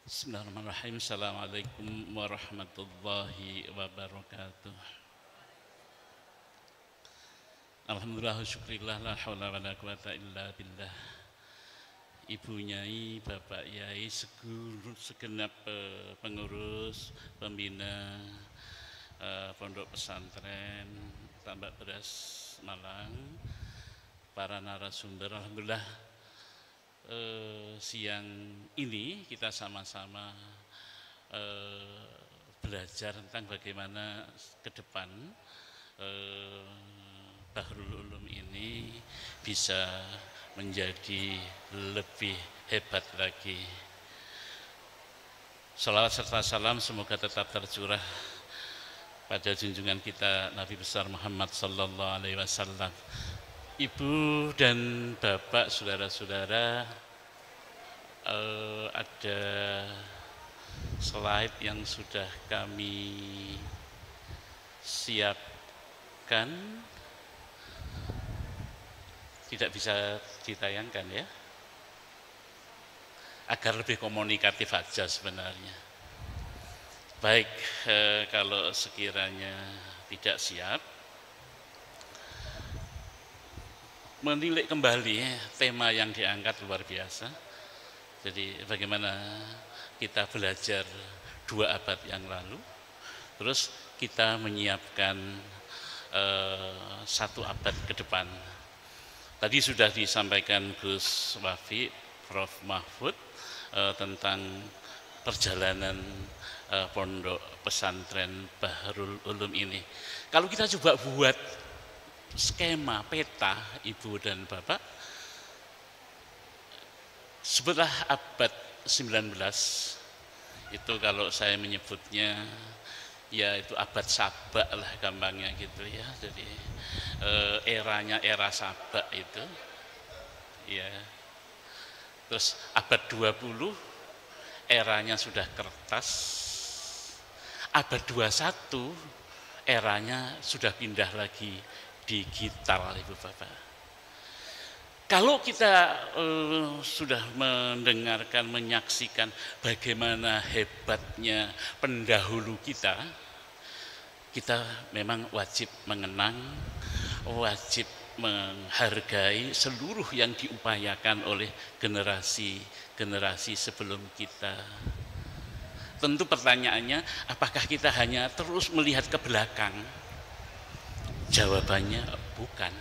Bismillahirrahmanirrahim. Assalamualaikum warahmatullahi wabarakatuh. Alhamdulillah, syukurillah, la hawla wa la quwata illa billah. Ibu Nyai, Bapak Yai, segenap pengurus, pembina Pondok Pesantren Tambak Beras Malang, para narasumber, alhamdulillah siang ini kita sama-sama belajar tentang bagaimana ke depan Bahrul Ulum ini bisa menjadi lebih hebat lagi. Salawat serta salam semoga tetap tercurah pada junjungan kita Nabi besar Muhammad sallallahu alaihi wasallam. Ibu dan Bapak, saudara-saudara, ada slide yang sudah kami siapkan, tidak bisa ditayangkan ya, agar lebih komunikatif aja sebenarnya. Baik, kalau sekiranya tidak siap, menilik kembali tema yang diangkat luar biasa. Jadi bagaimana kita belajar 2 abad yang lalu, terus kita menyiapkan 1 abad ke depan. Tadi sudah disampaikan Gus Wafi, Prof. Mahfud tentang perjalanan Pondok Pesantren Bahrul Ulum ini. Kalau kita coba buat skema peta, Ibu dan Bapak, sebutlah abad 19, itu kalau saya menyebutnya ya itu abad Sabak lah gampangnya gitu ya. Jadi eranya era Sabak itu ya. Terus abad 20 eranya sudah kertas. Abad 21 eranya sudah pindah lagi digital, Ibu Bapak. Kalau kita sudah mendengarkan, menyaksikan bagaimana hebatnya pendahulu kita memang wajib mengenang, wajib menghargai seluruh yang diupayakan oleh generasi sebelum kita. Tentu pertanyaannya, apakah kita hanya terus melihat ke belakang? Jawabannya bukan.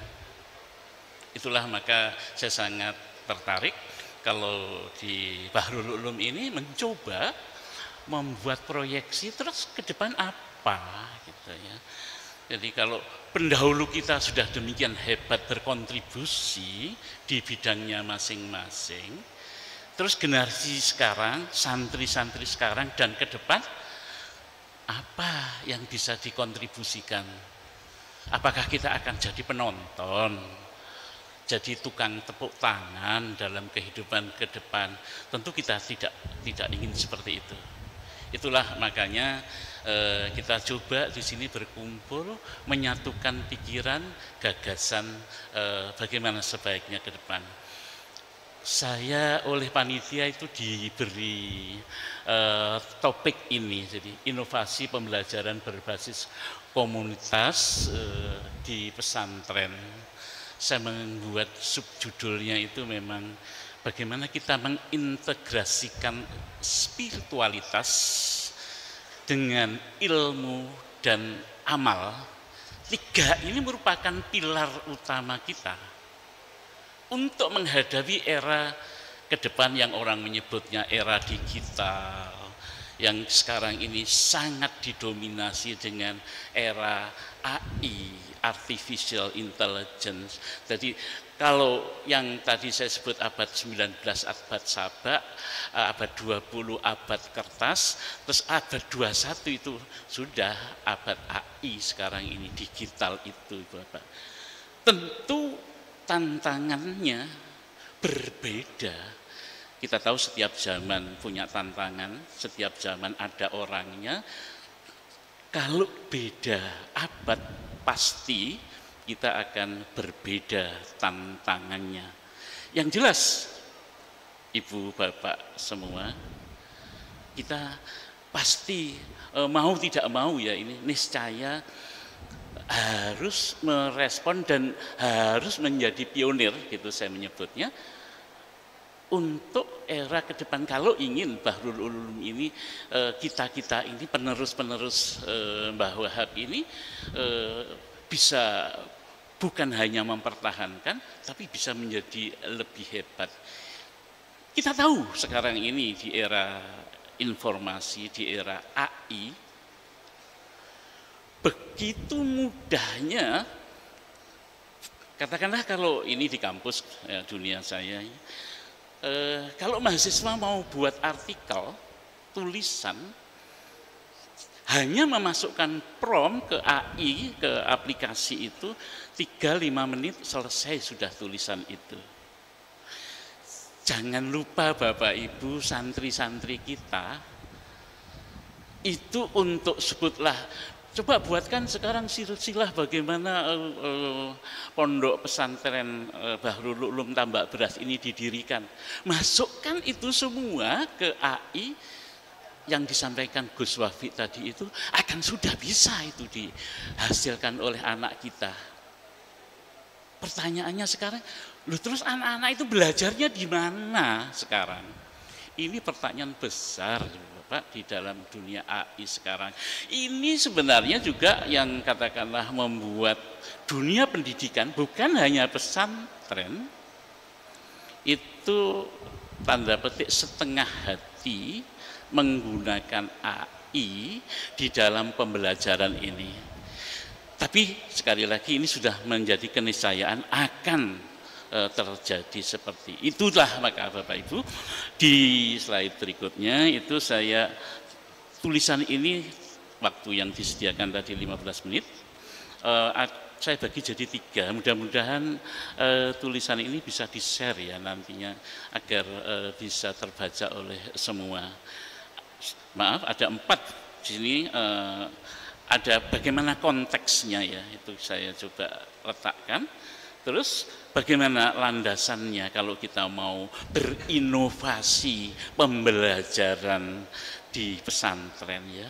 Itulah maka saya sangat tertarik kalau di Bahrul Ulum ini mencoba membuat proyeksi terus ke depan apa gitu ya. Jadi kalau pendahulu kita sudah demikian hebat berkontribusi di bidangnya masing-masing, terus generasi sekarang, santri-santri sekarang dan ke depan apa yang bisa dikontribusikan? Apakah kita akan jadi penonton, jadi tukang tepuk tangan dalam kehidupan ke depan? Tentu kita tidak ingin seperti itu. Itulah makanya kita coba di sini berkumpul, menyatukan pikiran, gagasan bagaimana sebaiknya ke depan. Saya oleh panitia itu diberi topik ini, jadi inovasi pembelajaran berbasis komunitas di pesantren. Saya membuat subjudulnya itu memang bagaimana kita mengintegrasikan spiritualitas dengan ilmu dan amal. 3 ini merupakan pilar utama kita untuk menghadapi era ke depan yang orang menyebutnya era digital, yang sekarang ini sangat didominasi dengan era AI, artificial intelligence. Jadi kalau yang tadi saya sebut abad 19 abad Sabak, abad 20 abad kertas, terus abad 21 itu sudah abad AI sekarang ini, digital itu Bapak. Tentu tantangannya berbeda. Kita tahu setiap zaman punya tantangan, setiap zaman ada orangnya. Kalau beda abad, pasti kita akan berbeda tantangannya. Yang jelas, Ibu Bapak semua, kita pasti mau tidak mau ya ini niscaya harus merespon dan harus menjadi pionir gitu saya menyebutnya untuk era ke depan kalau ingin Bahrul Ulum ini kita ini penerus-penerus Mbah Wahab ini bisa bukan hanya mempertahankan tapi bisa menjadi lebih hebat. Kita tahu sekarang ini di era informasi, di era AI begitu mudahnya, katakanlah kalau ini di kampus ya, dunia saya kalau mahasiswa mau buat artikel tulisan hanya memasukkan prompt ke AI, ke aplikasi itu 3-5 menit selesai sudah tulisan itu. Jangan lupa Bapak Ibu santri-santri kita itu untuk sebutlah, coba buatkan sekarang silsilah bagaimana pondok pesantren Bahrul Ulum Tambak Beras ini didirikan. Masukkan itu semua ke AI yang disampaikan Gus Wafi tadi itu akan sudah bisa itu dihasilkan oleh anak kita. Pertanyaannya sekarang, terus anak-anak itu belajarnya di mana sekarang? Ini pertanyaan besar Bapak di dalam dunia AI sekarang. Ini sebenarnya juga yang katakanlah membuat dunia pendidikan bukan hanya pesantren itu tanda petik setengah hati menggunakan AI di dalam pembelajaran ini. Tapi sekali lagi ini sudah menjadi keniscayaan akan terjadi seperti itulah. Maka Bapak Ibu di slide berikutnya itu saya tulisan ini waktu yang disediakan tadi 15 menit saya bagi jadi 3. Mudah-mudahan tulisan ini bisa di-share ya nantinya agar bisa terbaca oleh semua. Maaf ada 4 di sini. Ada bagaimana konteksnya ya, itu saya coba letakkan. Terus bagaimana landasannya kalau kita mau berinovasi pembelajaran di pesantren ya,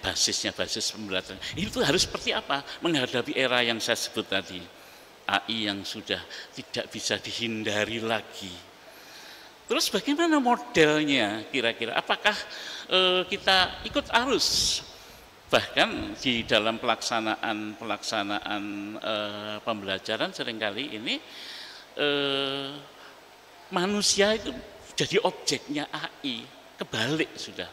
basisnya basis pembelajaran. Itu harus seperti apa menghadapi era yang saya sebut tadi. AI yang sudah tidak bisa dihindari lagi. Terus bagaimana modelnya kira-kira? Apakah kita ikut arus? Bahkan di dalam pelaksanaan pembelajaran seringkali ini manusia itu jadi objeknya AI, kebalik sudah.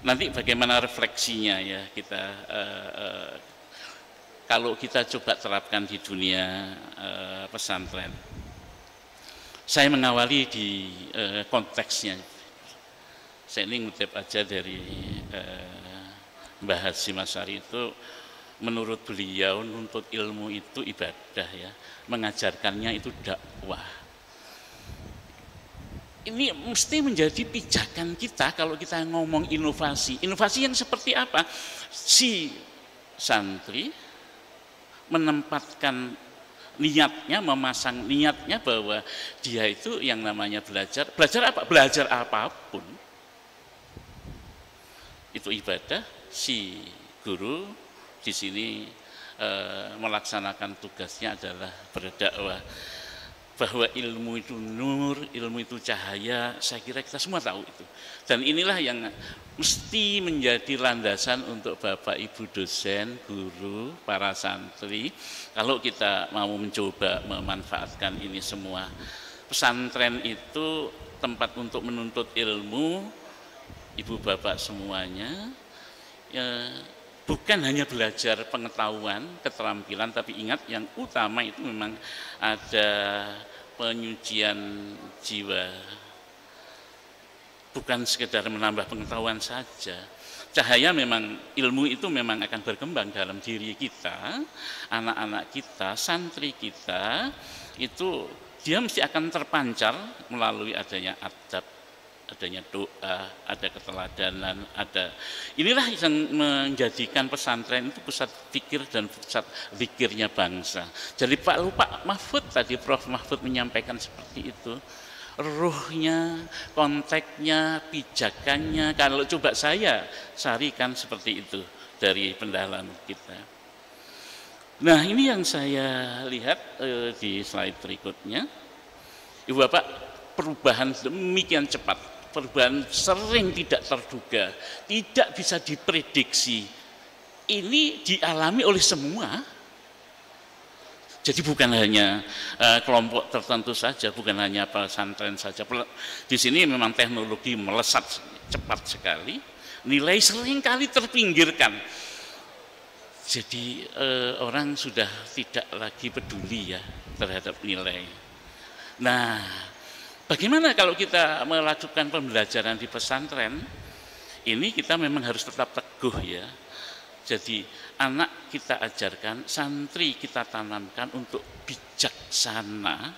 Nanti bagaimana refleksinya ya kita kalau kita coba terapkan di dunia pesantren. Saya mengawali di konteksnya. Saya ini ngutip aja dari Mbah Hasyim Asy'ari itu, menurut beliau nuntut ilmu itu ibadah ya, mengajarkannya itu dakwah. Ini mesti menjadi pijakan kita kalau kita ngomong inovasi. Inovasi yang seperti apa? Si santri menempatkan niatnya, memasang niatnya bahwa dia itu yang namanya belajar. Belajar apa? Belajar apapun. Itu ibadah. Si guru di sini melaksanakan tugasnya adalah berdakwah, bahwa ilmu itu nur, ilmu itu cahaya. Saya kira kita semua tahu itu, dan inilah yang mesti menjadi landasan untuk Bapak Ibu dosen, guru, para santri kalau kita mau mencoba memanfaatkan ini semua. Pesantren itu tempat untuk menuntut ilmu, Ibu Bapak semuanya ya, bukan hanya belajar pengetahuan, keterampilan, tapi ingat yang utama itu memang ada penyucian jiwa. Bukan sekedar menambah pengetahuan saja. Cahaya memang, ilmu itu memang akan berkembang dalam diri kita, anak-anak kita, santri kita, itu dia mesti akan terpancar melalui adanya adab, adanya doa, ada keteladanan, ada. Inilah yang menjadikan pesantren itu pusat pikir dan pusat zikirnya bangsa. Jadi Pak Mahfud tadi, Prof. Mahfud menyampaikan seperti itu. ruhnya, konteksnya, pijakannya. Kalau coba saya sarikan seperti itu dari pendalaman kita. Nah, ini yang saya lihat di slide berikutnya. Ibu Bapak, perubahan demikian cepat, perubahan sering tidak terduga, tidak bisa diprediksi. Ini dialami oleh semua. Jadi bukan hanya kelompok tertentu saja, bukan hanya pesantren saja. Di sini memang teknologi melesat cepat sekali, nilai seringkali terpinggirkan. Jadi orang sudah tidak lagi peduli ya terhadap nilai. Nah, bagaimana kalau kita melakukan pembelajaran di pesantren? Ini kita memang harus tetap teguh ya. Jadi anak kita ajarkan, santri kita tanamkan untuk bijaksana.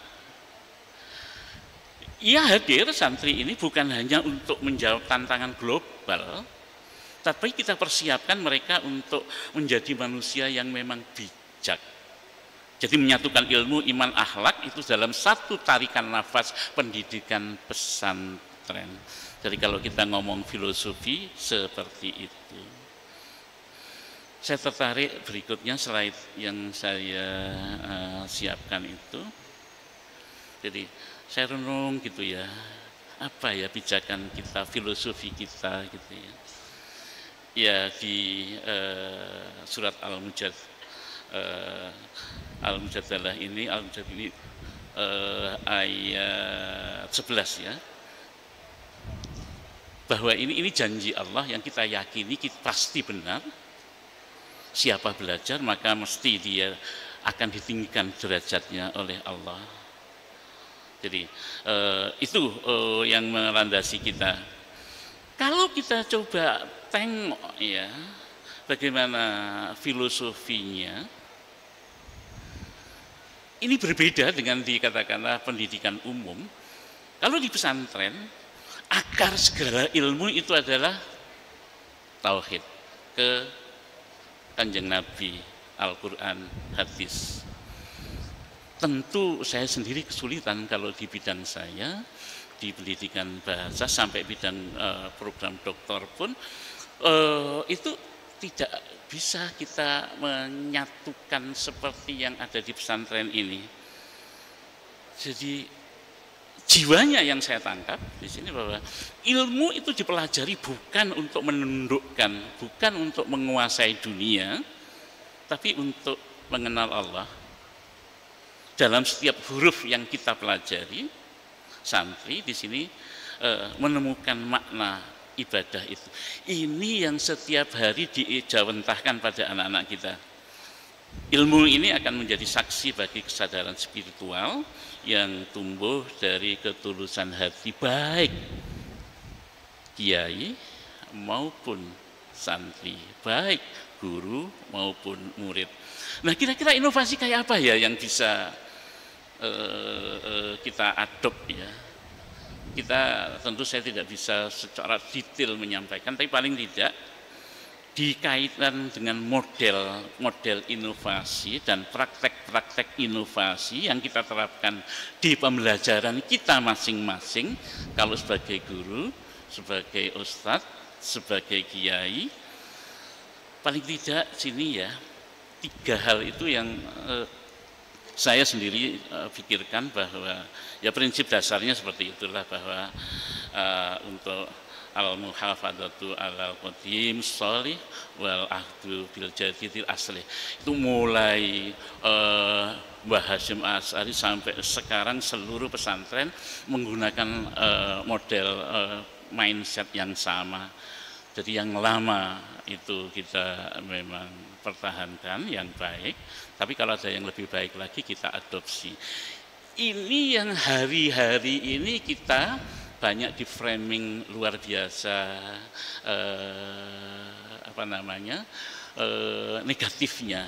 Ia hadir santri ini bukan hanya untuk menjawab tantangan global, tapi kita persiapkan mereka untuk menjadi manusia yang memang bijak. Jadi menyatukan ilmu, iman, akhlak itu dalam satu tarikan nafas pendidikan pesantren. Jadi kalau kita ngomong filosofi seperti itu. Saya tertarik berikutnya slide yang saya siapkan itu. Jadi saya renung gitu ya, apa ya pijakan kita, filosofi kita gitu ya. Ya di surat Al-Mujadalah ini, ayat 11 ya. Bahwa ini janji Allah yang kita yakini pasti benar. Siapa belajar maka mesti dia akan ditinggikan derajatnya oleh Allah. Jadi itu yang melandasi kita. Kalau kita coba tengok ya bagaimana filosofinya, ini berbeda dengan dikatakanlah pendidikan umum. Kalau di pesantren, akar segala ilmu itu adalah tauhid, ke Kanjeng Nabi, Al-Quran, hadis. Tentu saya sendiri kesulitan kalau di bidang saya, di pendidikan bahasa sampai bidang program doktor pun, itu tidak bisa kita menyatukan seperti yang ada di pesantren ini. Jadi jiwanya yang saya tangkap di sini bahwa ilmu itu dipelajari bukan untuk menundukkan, bukan untuk menguasai dunia, tapi untuk mengenal Allah. Dalam setiap huruf yang kita pelajari, santri di sini menemukan makna ibadah itu. Ini yang setiap hari dijawantahkan pada anak-anak kita. Ilmu ini akan menjadi saksi bagi kesadaran spiritual yang tumbuh dari ketulusan hati baik kiai maupun santri, baik guru maupun murid. Nah, kira-kira inovasi kayak apa ya yang bisa kita adopt ya? Kita tentu saya tidak bisa secara detail menyampaikan, tapi paling tidak dikaitkan dengan model inovasi dan praktek-praktek inovasi yang kita terapkan di pembelajaran kita masing-masing, kalau sebagai guru, sebagai ustadz, sebagai kiai, paling tidak sini ya 3 hal itu yang saya sendiri pikirkan bahwa ya prinsip dasarnya seperti itulah, bahwa untuk al-muhafadzatu alal qadim sholih wal ahdu bil jadidil aslih, itu mulai Mbah Hasyim Asy'ari sampai sekarang seluruh pesantren menggunakan model mindset yang sama. Jadi yang lama itu kita memang pertahankan yang baik, tapi kalau ada yang lebih baik lagi kita adopsi. Ini yang hari-hari ini kita banyak di framing luar biasa negatifnya.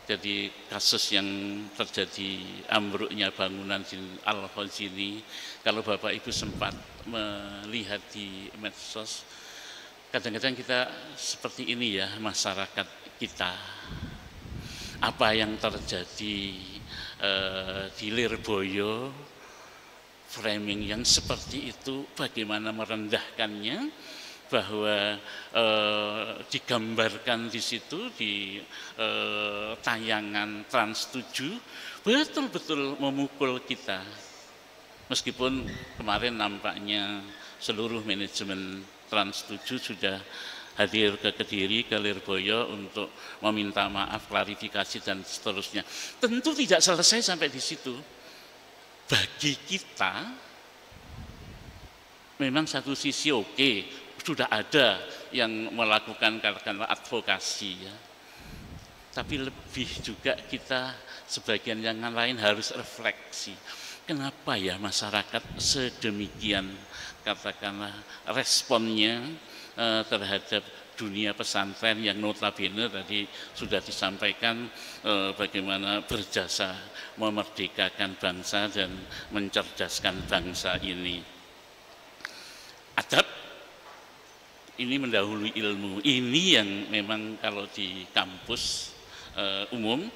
Jadi kasus yang terjadi ambruknya bangunan di Al-Khazini, kalau Bapak Ibu sempat melihat di medsos, kadang-kadang kita seperti ini ya masyarakat kita. Apa yang terjadi di Lirboyo, framing yang seperti itu, bagaimana merendahkannya, bahwa digambarkan di situ di tayangan Trans 7 betul-betul memukul kita. Meskipun kemarin nampaknya seluruh manajemen Trans 7 sudah hadir ke Kediri, ke Lirboyo untuk meminta maaf, klarifikasi dan seterusnya. Tentu tidak selesai sampai di situ. Bagi kita memang satu sisi oke, sudah ada yang melakukan katakanlah advokasi ya. Tapi lebih juga kita sebagian yang lain harus refleksi. Kenapa ya masyarakat sedemikian katakanlah responnya terhadap dunia pesantren yang notabene tadi sudah disampaikan bagaimana berjasa memerdekakan bangsa dan mencerdaskan bangsa ini. Adab ini mendahului ilmu. Ini yang memang kalau di kampus umum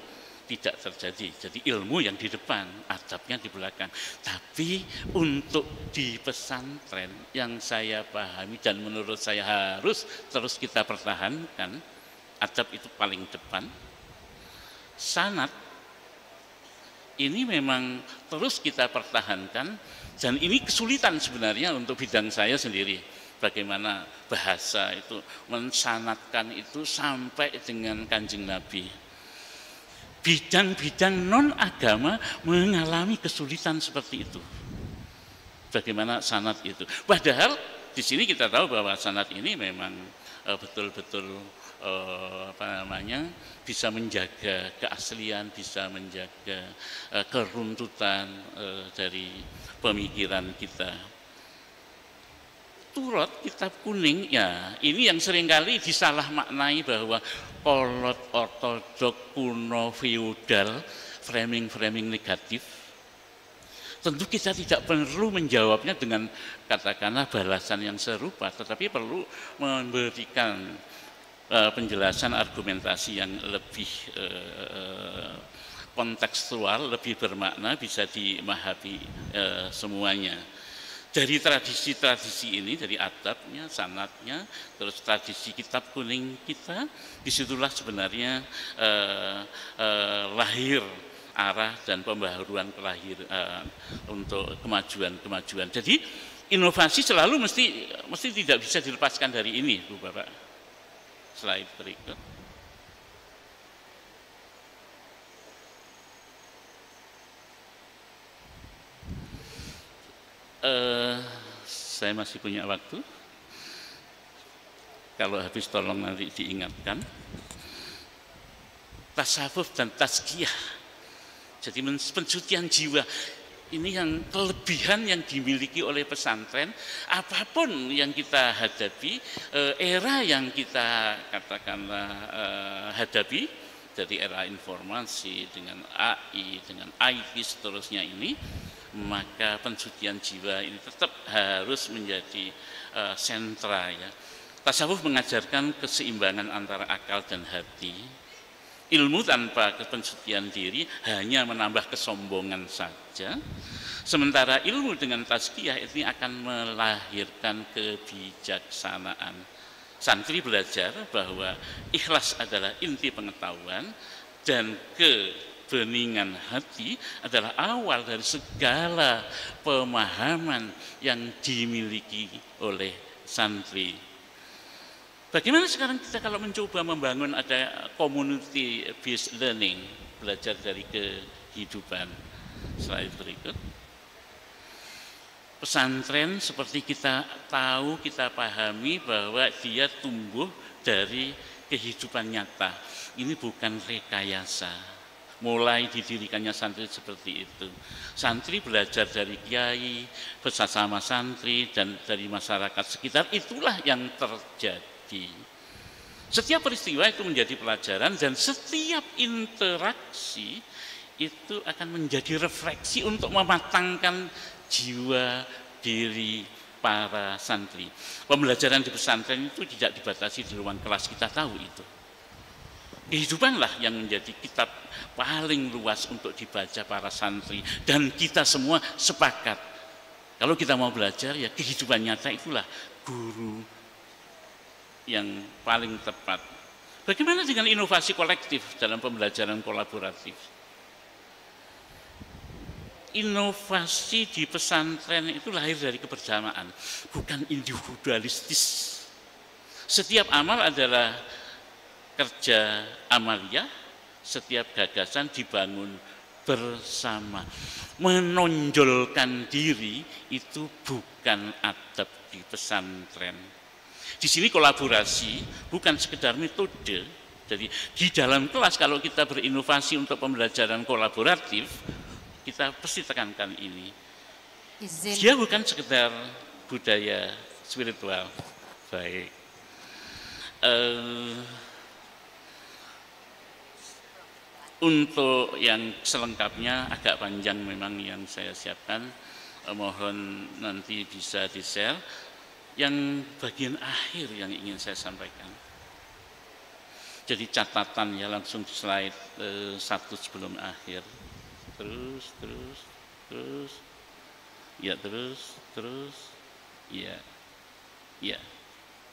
tidak terjadi. Jadi ilmu yang di depan, adabnya di belakang. Tapi untuk di pesantren yang saya pahami dan menurut saya harus terus kita pertahankan, adab itu paling depan. Sanad ini memang terus kita pertahankan dan ini kesulitan sebenarnya untuk bidang saya sendiri. Bagaimana bahasa itu mensanadkan itu sampai dengan Kanjeng Nabi. Bidang-bidang non agama mengalami kesulitan seperti itu. Bagaimana sanad itu? Padahal di sini kita tahu bahwa sanad ini memang betul-betul bisa menjaga keaslian, bisa menjaga keruntutan dari pemikiran kita. Turut kitab kuning ya ini yang seringkali disalah maknai bahwa kolot ortodok kuno feudal, framing negatif. Tentu kita tidak perlu menjawabnya dengan katakanlah balasan yang serupa, tetapi perlu memberikan penjelasan argumentasi yang lebih kontekstual, lebih bermakna, bisa dimahami semuanya. Dari tradisi-tradisi ini, dari adabnya, sanadnya, terus tradisi kitab kuning kita, disitulah sebenarnya lahir arah dan pembaharuan untuk kemajuan-kemajuan. Jadi inovasi selalu mesti tidak bisa dilepaskan dari ini, Bu Bapak. Slide berikut. Saya masih punya waktu. Kalau habis tolong nanti diingatkan. Tasawuf dan tazkiyah. Jadi pensucian jiwa. Ini yang kelebihan yang dimiliki oleh pesantren. Apapun yang kita hadapi, era yang kita katakanlah hadapi, dari era informasi dengan AI, dengan IT seterusnya ini, maka pensucian jiwa ini tetap harus menjadi sentra ya. Tasawuf mengajarkan keseimbangan antara akal dan hati. Ilmu tanpa pensucian diri hanya menambah kesombongan saja. Sementara ilmu dengan tazkiyah ini akan melahirkan kebijaksanaan. Santri belajar bahwa ikhlas adalah inti pengetahuan dan kebeningan hati adalah awal dari segala pemahaman yang dimiliki oleh santri. Bagaimana sekarang kita kalau mencoba membangun ada community based learning, belajar dari kehidupan. Slide berikut. Pesantren seperti kita tahu, kita pahami bahwa dia tumbuh dari kehidupan nyata. Ini bukan rekayasa. Mulai didirikannya santri seperti itu. Santri belajar dari kiai, bersama santri dan dari masyarakat sekitar, itulah yang terjadi. Setiap peristiwa itu menjadi pelajaran dan setiap interaksi itu akan menjadi refleksi untuk mematangkan jiwa diri para santri. Pembelajaran di pesantren itu tidak dibatasi di ruang kelas, kita tahu itu. Kehidupanlah yang menjadi kitab paling luas untuk dibaca para santri dan kita semua sepakat Kalau kita mau belajar, ya kehidupan nyata itulah guru yang paling tepat. Bagaimana dengan inovasi kolektif dalam pembelajaran kolaboratif? Inovasi di pesantren itu lahir dari kebersamaan, bukan individualistis. Setiap amal adalah kerja amalia, setiap gagasan dibangun bersama. Menonjolkan diri itu bukan adab di pesantren. Di sini kolaborasi bukan sekedar metode. Jadi di dalam kelas kalau kita berinovasi untuk pembelajaran kolaboratif, kita pasti tekankan ini. Dia bukan sekedar budaya spiritual. Baik. Untuk yang selengkapnya agak panjang memang yang saya siapkan, mohon nanti bisa di-share. Yang bagian akhir yang ingin saya sampaikan. Jadi catatan ya, langsung slide 1 sebelum akhir. Terus, ya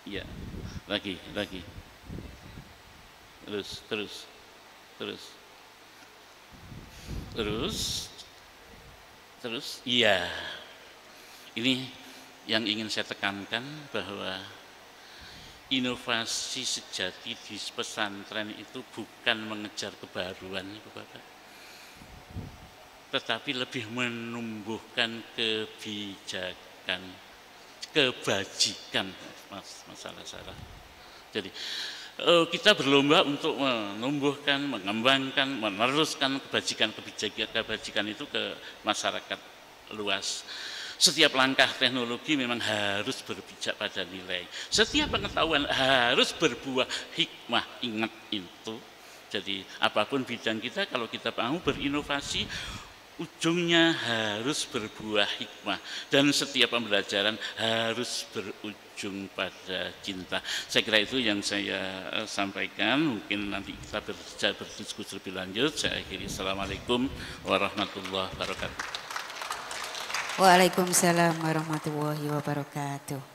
ya, lagi, terus, iya. Ini yang ingin saya tekankan, bahwa inovasi sejati di pesantren itu bukan mengejar kebaruan, Bapak, tetapi lebih menumbuhkan kebijakan, kebajikan, masalah salah. Jadi kita berlomba untuk menumbuhkan, mengembangkan, meneruskan kebajikan itu ke masyarakat luas. Setiap langkah teknologi memang harus berpijak pada nilai. Setiap pengetahuan harus berbuah hikmah, ingat itu. Jadi apapun bidang kita, kalau kita mau berinovasi, ujungnya harus berbuah hikmah, dan setiap pembelajaran harus berujung pada cinta. Saya kira itu yang saya sampaikan. Mungkin nanti kita berdiskusi lebih lanjut. Saya akhiri. Assalamualaikum warahmatullahi wabarakatuh. Waalaikumsalam warahmatullahi wabarakatuh.